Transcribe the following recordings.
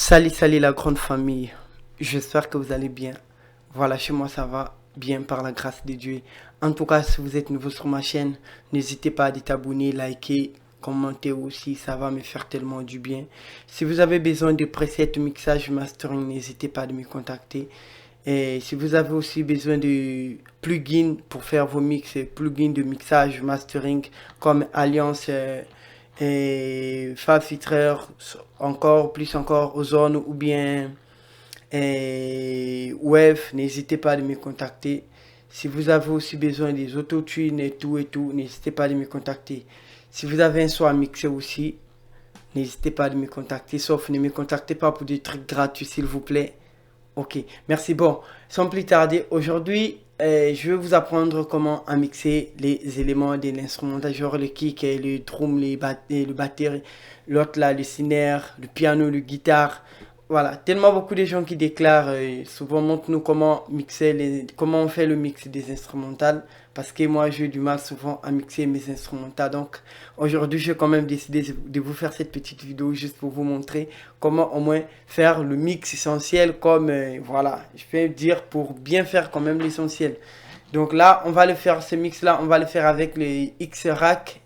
Salut, salut la grande famille. J'espère que vous allez bien. Voilà, chez moi ça va bien par la grâce de Dieu. En tout cas, si vous êtes nouveau sur ma chaîne, n'hésitez pas à t'abonner, liker, commenter aussi, ça va me faire tellement du bien. Si vous avez besoin de presets, mixage, mastering, n'hésitez pas à me contacter. Et si vous avez aussi besoin de plugins pour faire vos mix, plugins de mixage, mastering, comme Alliance et Fab Filter, encore plus encore Ozone ou bien Wave, n'hésitez pas à me contacter. Si vous avez aussi besoin des autotunes et tout, n'hésitez pas à me contacter. Si vous avez un son à mixer aussi, n'hésitez pas à me contacter, sauf ne me contactez pas pour des trucs gratuits s'il vous plaît. Ok, merci. Bon, sans plus tarder, aujourd'hui, je vais vous apprendre comment à mixer les éléments de l'instrumental, genre le kick, le drum, le batterie, l'autre là, le snare, le piano, le guitare. Voilà, tellement beaucoup de gens qui déclarent, souvent montre-nous comment mixer comment on fait le mix des instrumentales, parce que moi j'ai du mal souvent à mixer mes instrumentales. Donc aujourd'hui j'ai quand même décidé de vous faire cette petite vidéo juste pour vous montrer comment au moins faire le mix essentiel, comme voilà, je vais dire pour bien faire quand même l'essentiel. Donc là on va le faire, ce mix là on va le faire avec le X-Rack.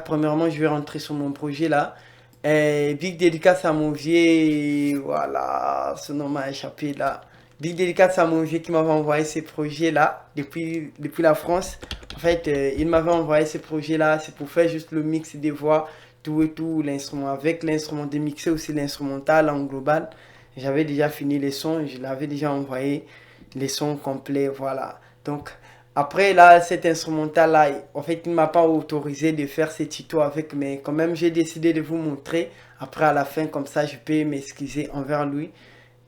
Premièrement je vais rentrer sur mon projet là. Big dédicace à mon vieux, voilà, ce nom m'a échappé là. Big dédicace à mon vieux qui m'avait envoyé ces projets là depuis la France. En fait, il m'avait envoyé ces projets là, c'est pour faire juste le mix des voix, tout et tout, l'instrument avec l'instrument de mixer aussi l'instrumental en global. J'avais déjà fini les sons, je l'avais déjà envoyé les sons complets, voilà. Donc après là, cet instrumental là, en fait il ne m'a pas autorisé de faire ces tutos avec, mais quand même j'ai décidé de vous montrer. Après à la fin comme ça je peux m'excuser envers lui.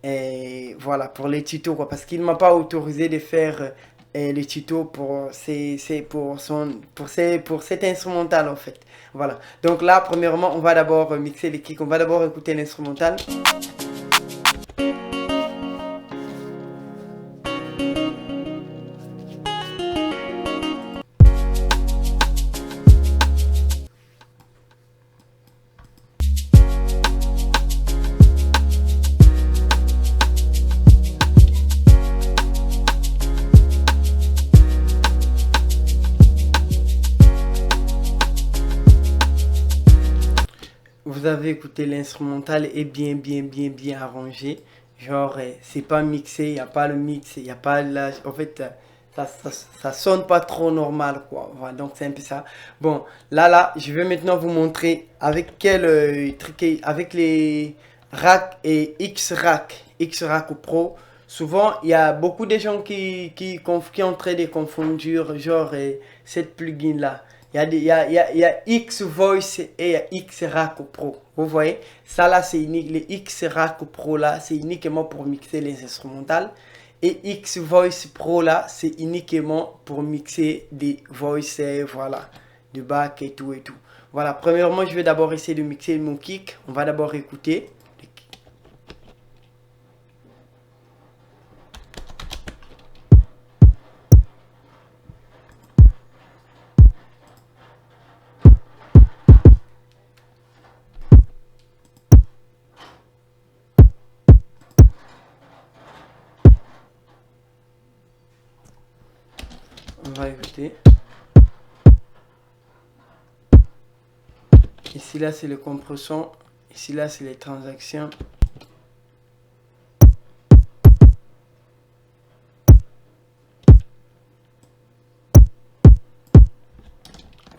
Et voilà pour les tutos quoi, parce qu'il ne m'a pas autorisé de faire les tutos pour cet instrumental en fait. Voilà. Donc là premièrement on va d'abord mixer les kicks, on va d'abord écouter l'instrumental. Vous avez écouté l'instrumental est bien arrangé. Genre, c'est pas mixé, il n'y a pas le mix, il n'y a pas la... En fait, ça sonne pas trop normal, quoi. Voilà, donc c'est un peu ça. Bon, là, je vais maintenant vous montrer avec quel truc, avec les rack et X-Rack Pro. Souvent, il y a beaucoup de gens qui sont en train de confondre, genre, cette plugin-là. Il y a X Voice et il y a X Rack Pro. Vous voyez, ça là c'est unique. Les X Rack Pro là, c'est uniquement pour mixer les instrumentales. Et X Voice Pro là, c'est uniquement pour mixer des voices, voilà, de back et tout et tout. Voilà, premièrement, je vais d'abord essayer de mixer mon kick. On va d'abord écouter. On va écouter. Ici là c'est le compression. Ici là c'est les transactions.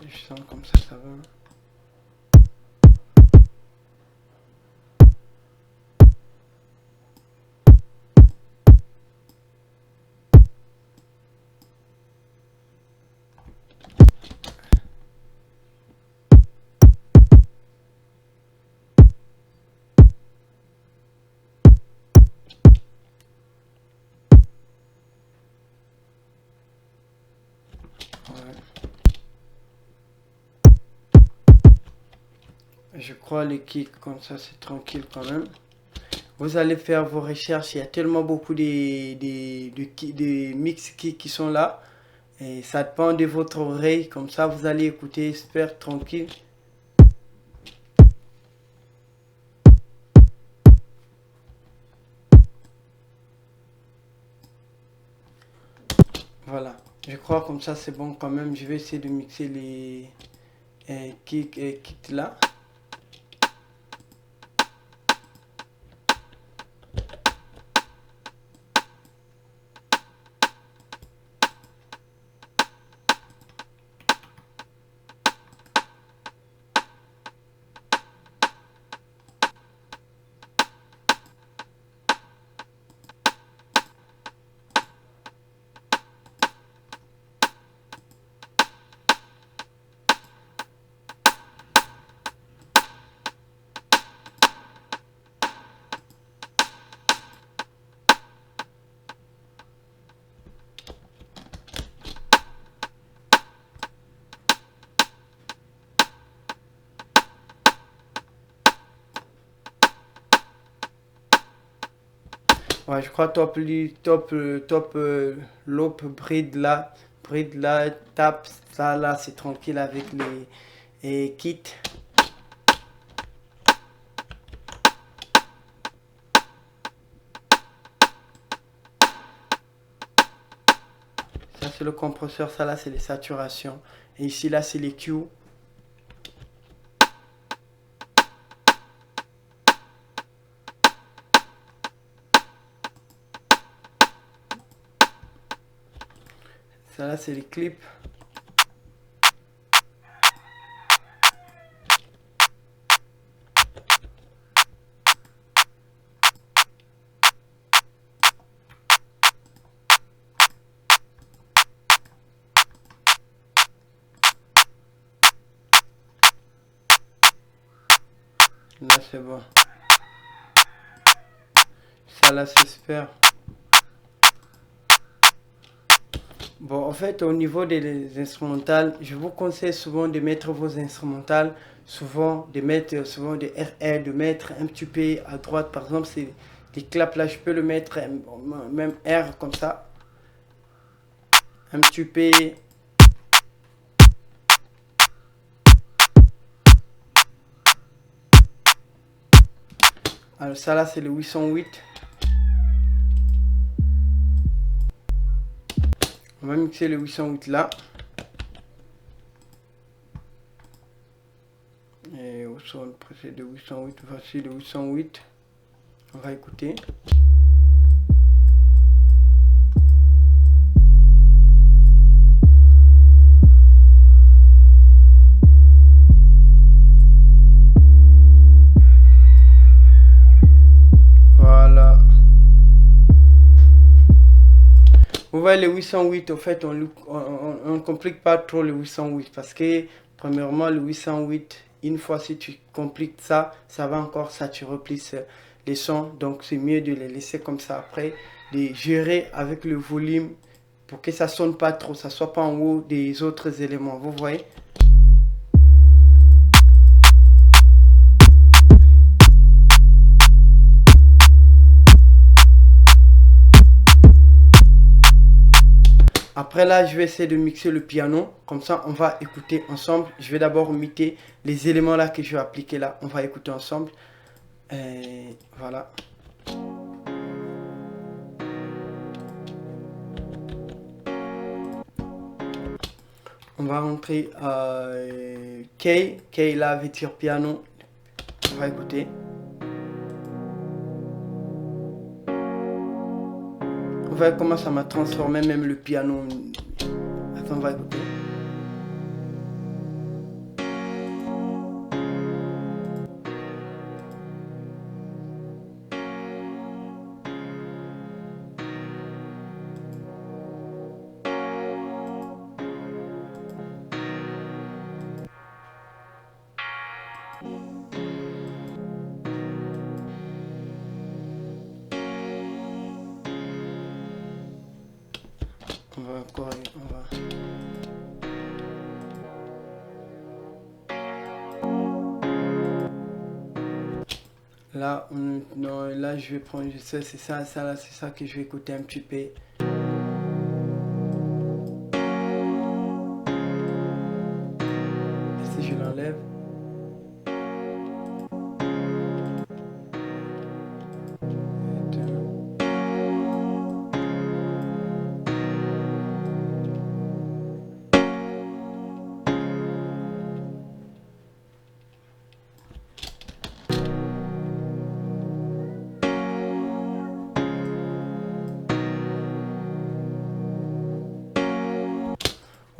Je sens comme ça va. Ouais. Je crois les kicks comme ça c'est tranquille quand même. Vous allez faire vos recherches, il y a tellement beaucoup de mix kicks qui sont là. Et ça dépend de votre oreille, comme ça vous allez écouter super tranquille. Voilà. Je crois comme ça c'est bon quand même. Je vais essayer de mixer les kicks et kicks là. Ouais, je crois top loop bride là, tape, ça là, c'est tranquille avec les kits. Ça c'est le compresseur, ça là c'est les saturations. Et ici là c'est les Q. Ça là c'est les clips. Là c'est bon. Ça là c'est super. Bon, en fait, au niveau des instrumentales, je vous conseille souvent de mettre vos instrumentales, souvent de mettre souvent des RR, de mettre un petit peu à droite. Par exemple, c'est des claps là, je peux le mettre même R comme ça, un petit peu. Alors ça là, c'est le 808. On va mixer le 808 là. Et au son précédent de 808, voici le 808. On va écouter. Voilà. Vous voyez le 808, au fait, on ne complique pas trop le 808 parce que, premièrement, le 808, une fois si tu compliques ça, ça va encore saturer plus les sons. Donc, c'est mieux de les laisser comme ça après, de gérer avec le volume pour que ça sonne pas trop, ça soit pas en haut des autres éléments. Vous voyez? Après là, je vais essayer de mixer le piano. Comme ça, on va écouter ensemble. Je vais d'abord imiter les éléments là que je vais appliquer là. On va écouter ensemble. Et voilà. On va rentrer à Kay. Kay là veut dire piano. On va écouter. On va voir comment ça m'a transformé même le piano. Attends, on va écouter. On va encore. On va. Là, non, là, je vais prendre. C'est ça, là, c'est ça que je vais écouter un petit peu. Si je l'enlève.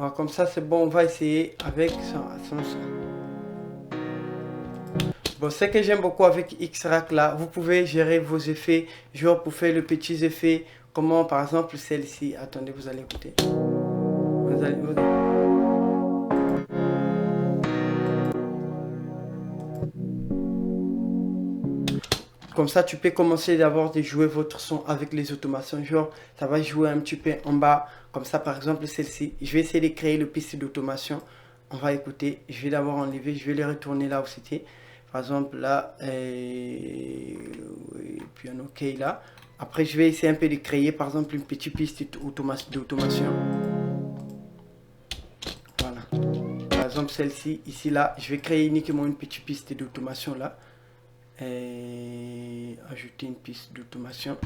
Voilà, comme ça, c'est bon. On va essayer avec son son. Bon, ce que j'aime beaucoup avec Xrack là, vous pouvez gérer vos effets, genre pour faire les petits effets, comment par exemple celle-ci. Attendez, vous allez écouter. Comme ça, tu peux commencer d'abord de jouer votre son avec les automations. Genre, ça va jouer un petit peu en bas. Comme ça, par exemple, celle-ci. Je vais essayer de créer le piste d'automation. On va écouter. Je vais d'abord enlever. Je vais les retourner là où c'était. Par exemple, là. Et puis un OK là. Après, je vais essayer un peu de créer, par exemple, une petite piste d'automation. Voilà. Par exemple, celle-ci, ici, là. Je vais créer uniquement une petite piste d'automation là. Et ajouter une piste d'automation.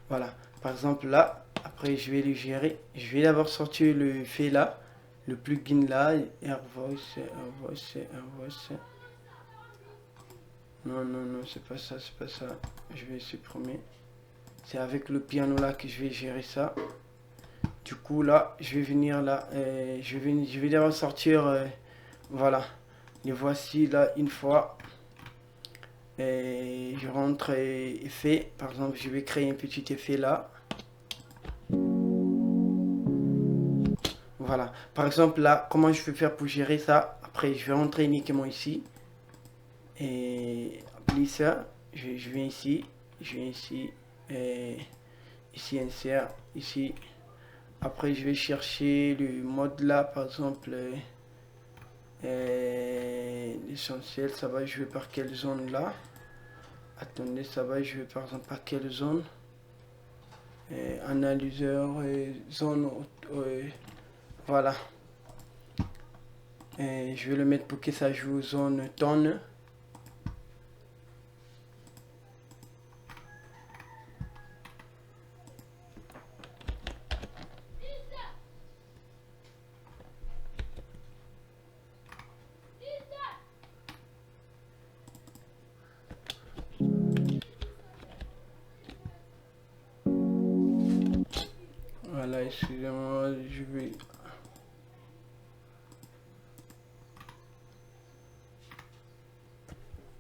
Voilà, par exemple là, après je vais le gérer. Je vais d'abord sortir le fait là, le plugin là, AirVoice. Non, non, non, c'est pas ça, c'est pas ça. Je vais supprimer. C'est avec le piano là que je vais gérer ça. Du coup là, je vais venir là, je vais d'abord sortir, voilà. Les voici là une fois. Et je rentre effet, par exemple je vais créer un petit effet là, voilà, par exemple là comment je vais faire pour gérer ça. Après je vais rentrer uniquement ici et appeler ça, je viens ici, et ici insert, ici, après je vais chercher le mode là, par exemple l'essentiel, ça va jouer par quelle zone là. Attendez, ça va jouer par exemple par quelle zone. Analyseur, zone, voilà. Je vais le mettre pour que ça joue zone tonne. Voilà, excusez-moi, je vais...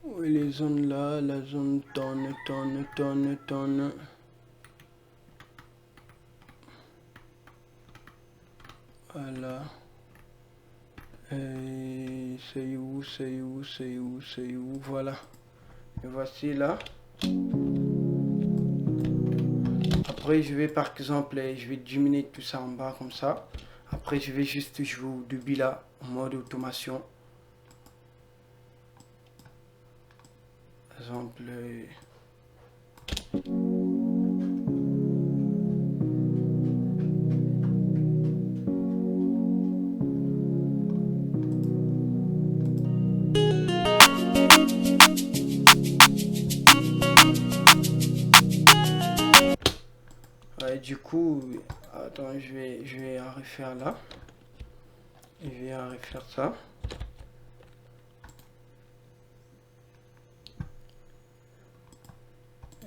Oui, les zones là, la zone tonne. Voilà. C'est où, voilà. Et voici là. Après, je vais par exemple, je vais diminuer tout ça en bas comme ça. Après, je vais juste jouer au début là, en mode automation. Par exemple... du coup, attends, je vais refaire là. Je vais refaire ça.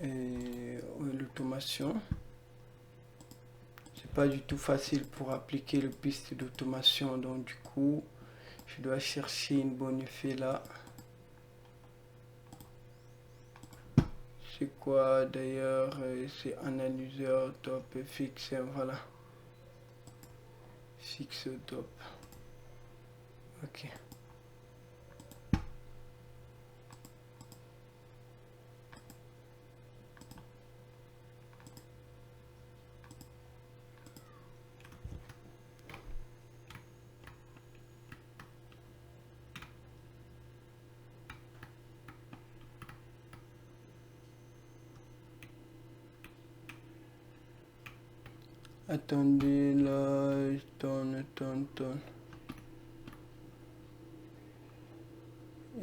Et l'automation. C'est pas du tout facile pour appliquer le piste d'automation. Donc du coup, je dois chercher une bonne effet là. C'est quoi d'ailleurs? C'est analyseur top fixe, voilà. Fixe top. Ok. Attendez là, tonne.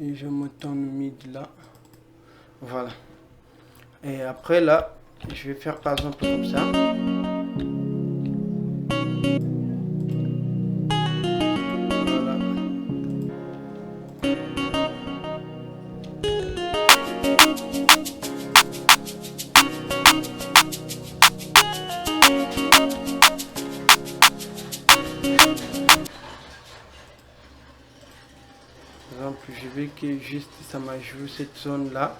Et je me tourne mid là. Voilà. Et après là, je vais faire par exemple comme ça. veux que juste ça m'ajoute cette zone là.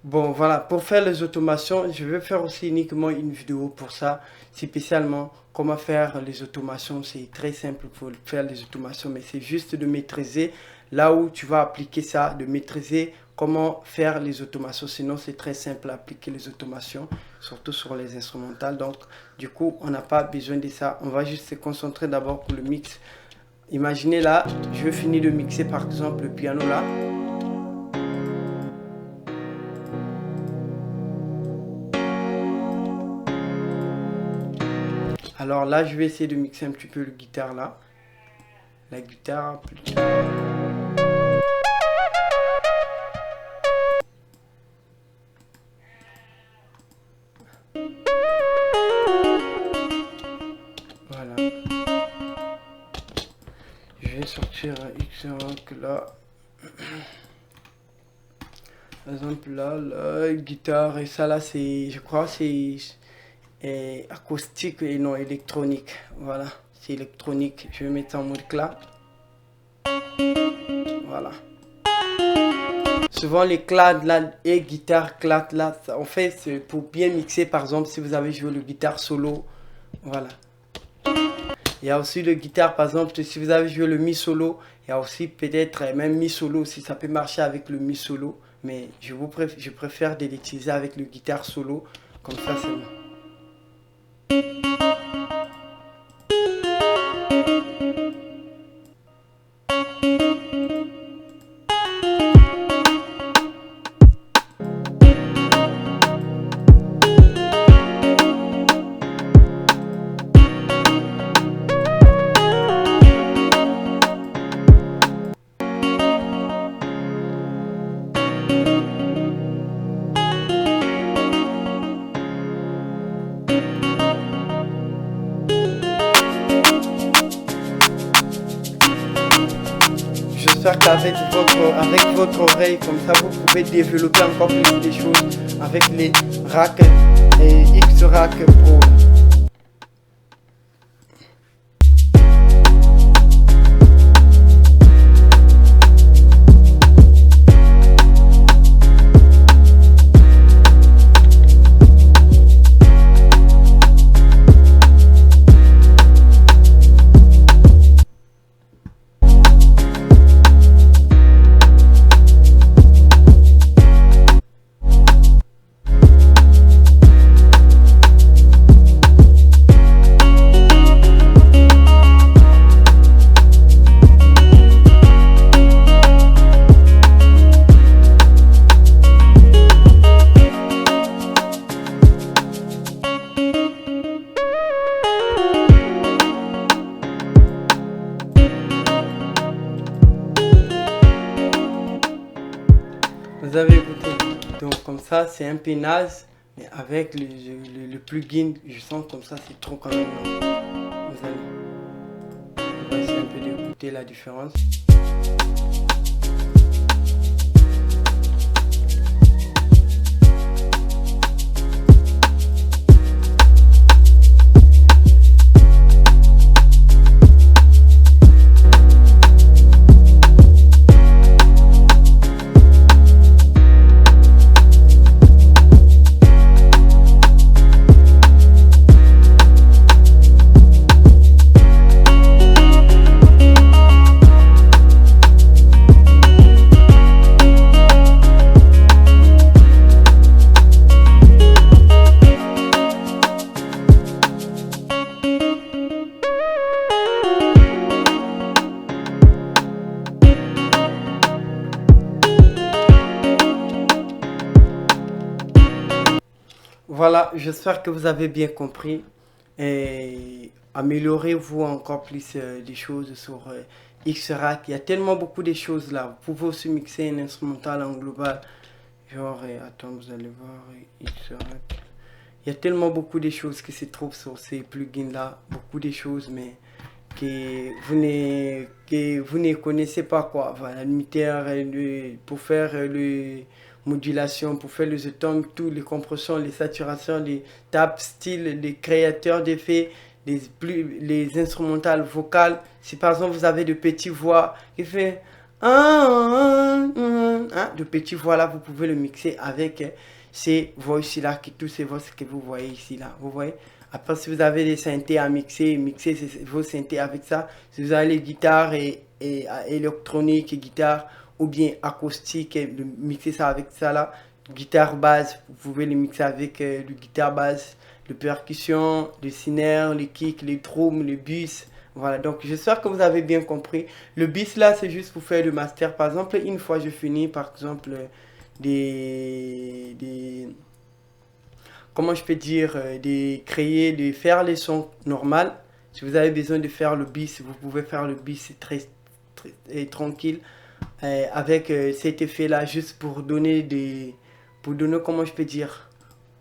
Bon, voilà, pour faire les automations, je vais faire aussi uniquement une vidéo pour ça, spécialement comment faire les automations. C'est très simple pour faire les automations, mais c'est juste de maîtriser là où tu vas appliquer ça, de maîtriser comment faire les automations. Sinon, c'est très simple à appliquer les automations, surtout sur les instrumentales. Donc, du coup, on n'a pas besoin de ça. On va juste se concentrer d'abord pour le mix. Imaginez là, je vais finir de mixer par exemple le piano là. Alors là, je vais essayer de mixer un petit peu le guitare là. La guitare plutôt. Voilà. Je vais sortir X-Rock là. Par exemple là, guitare et ça là, c'est, je crois, c'est acoustique et non électronique. Voilà, c'est électronique. Je vais mettre ça en mode clap. Voilà. Souvent les clads là et guitare clad là, en fait c'est pour bien mixer. Par exemple, si vous avez joué le guitare solo, voilà. Il y a aussi le guitare, par exemple, si vous avez joué le mi solo, il y a aussi peut-être même mi solo si ça peut marcher avec le mi solo, mais je préfère de l'utiliser avec le guitare solo, comme ça c'est bon. J'espère qu'avec votre oreille, comme ça, vous pouvez développer encore plus de choses avec les racks et X-Rack Pro. Vous avez écouté. Donc comme ça, c'est un peu naze, mais avec le plugin, je sens comme ça, c'est trop quand même. Vous allez. On va essayer un peu d'écouter la différence. Voilà, j'espère que vous avez bien compris et améliorez-vous encore plus des choses sur X-Rack. Il y a tellement beaucoup de choses là. Vous pouvez aussi mixer un instrumental en global. Genre, attends, vous allez voir, il y a tellement beaucoup de choses qui se trouvent sur ces plugins là, beaucoup de choses, mais que vous ne connaissez pas quoi. Voilà, limitaire, pour faire le modulation, pour faire les tomes, tous les compressions, les saturations, les tables, styles, les créateurs d'effets, les instrumentales vocales. Si par exemple vous avez de petites voix qui fait de petites voix là, vous pouvez le mixer avec ces voix ici là, tous ces voix que vous voyez ici là, vous voyez. Après, si vous avez des synthés à mixer vos synthés avec ça. Si vous avez les guitares et électroniques et guitares ou bien acoustiques, mixer ça avec ça là. Guitare basse, vous pouvez les mixer avec le guitare basse, le percussion, le snare, les kicks, les drums, le bass. Voilà, donc j'espère que vous avez bien compris. Le bass là, c'est juste pour faire le master. Par exemple, une fois je finis, par exemple, comment je peux dire, de faire les sons normales. Si vous avez besoin de faire le bis, vous pouvez faire le bis très tranquille avec cet effet là, juste pour donner comment je peux dire,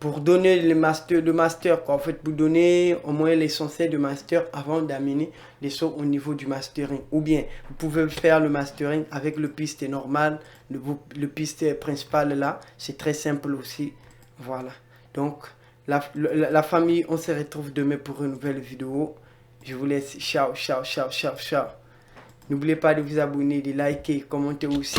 pour donner le master quoi. En fait, pour donner au moins l'essentiel de master avant d'amener les sons au niveau du mastering. Ou bien vous pouvez faire le mastering avec le piste normal, le piste principal là, c'est très simple aussi. Voilà. Donc, la famille, on se retrouve demain pour une nouvelle vidéo. Je vous laisse. Ciao, ciao, ciao, ciao, ciao. N'oubliez pas de vous abonner, de liker, commenter aussi.